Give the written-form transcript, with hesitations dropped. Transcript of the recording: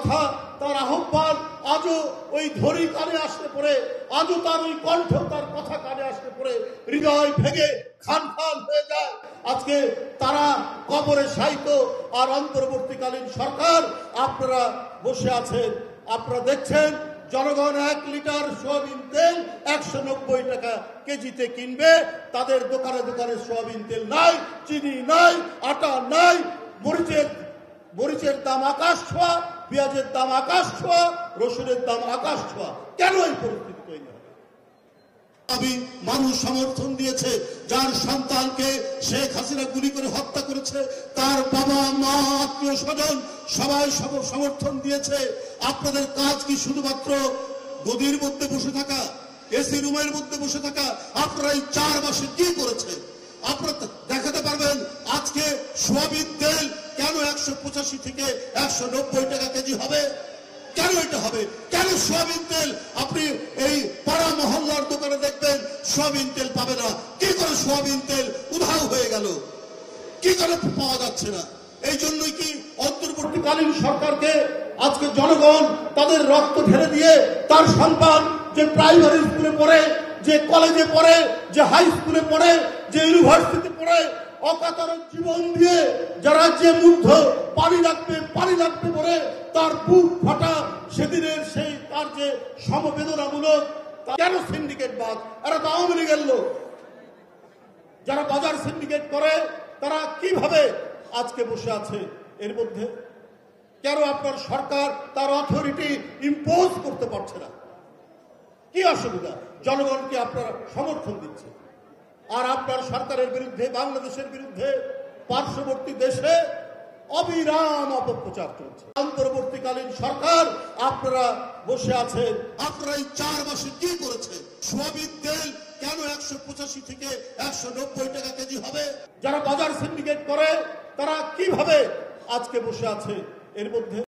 কথা, তার আহ্বান আজও ওই ধরি কানে আসতে পড়ে, আজও তার ওই কণ্ঠ, তার কথা কানে আসতে পড়ে হৃদয় ভেঙে খান খান হয়ে যায়। আজকে তারা কবরে শায়িত, আর অন্তর্বর্তীকালীন সরকার আপনারা বসে আছেন। আপনারা দেখছেন জনগণ 1 লিটার সয়াবিন তেল 190 টাকা কেজিতে কিনবে। তাদের দোকানে দোকানে সয়াবিন তেল নাই, চিনি নাই, আটা নাই, মরিচের দাম আকাশ ছোঁয়া, পেঁয়াজের দাম আকাশ ছোঁয়া, রসুনের দাম আকাশ ছোঁয়া। কেন এই পরিস্থিতি তৈরি হবে? মানুষ সমর্থন দিয়েছে, যার সন্তানকে শেখ হাসিনা গুলি করে হত্যা করেছে, তার বাবা মা আত্মীয় স্বজন সবাই সমর্থন দিয়েছে। আপনাদের কাজ কি শুধুমাত্র গদির মধ্যে বসে থাকা, এসি রুমের মধ্যে বসে থাকা? আপনারা এই 4 মাসে কি করেছেন? আপনারা দেখাতে পারবেন আজকে সয়াবিন তেল কেন 185 থেকে 190 টাকা কেজি হবে? কেন এটা হবে? কেন সয়াবিন তেল আপনি এই পাড়া মহল্লার দোকানে দেখবেন সয়াবিন তেল পাবে না? কি করে সয়াবিন তেল উধাও হয়ে গেল? কি করে পাওয়া যাচ্ছে না? এই জন্যই কি অন্তর্বর্তীকালীন সরকারকে আজকে জনগণ তাদের রক্ত ঢেলে দিয়ে তার সন্তান যে প্রাইমারি স্কুলে পড়ে, যে কলেজে পড়ে, যে হাই স্কুলে পড়ে, যে ইউনিভার্সিটি পড়ে, অকাতর জীবন দিয়ে যারা যে মুগ্ধ পানি লাগবে বলে তার বুক ফাটা সেদিনের সেই তার যে সমবেদনামূলক, কেন সিন্ডিকেট বাদ? এরা তো আওয়ামী লীগের লোক। যারা বাজার সিন্ডিকেট করে তারা কিভাবে আজকে বসে আছে এর মধ্যে? কেন আপনার সরকার তার অথরিটি ইম্পোজ করতে পারছে না? কি অসুবিধা? জনগণকে আপনারা সমর্থন দিচ্ছে, আর আপনার সরকারের বিরুদ্ধে, বাংলাদেশের বিরুদ্ধে পার্শ্ববর্তী দেশে অবিরাম অপপ্রচার চলছে। অন্তর্বর্তীকালীন সরকার আপনারা বসে আছেন। আপনারা এই 4 মাসে কি করেছেন? সয়াবিন তেল কেন 185 থেকে 190 টাকা কেজি হবে? যারা বাজার সিন্ডিকেট করে তারা কিভাবে আজকে বসে আছে এর মধ্যে?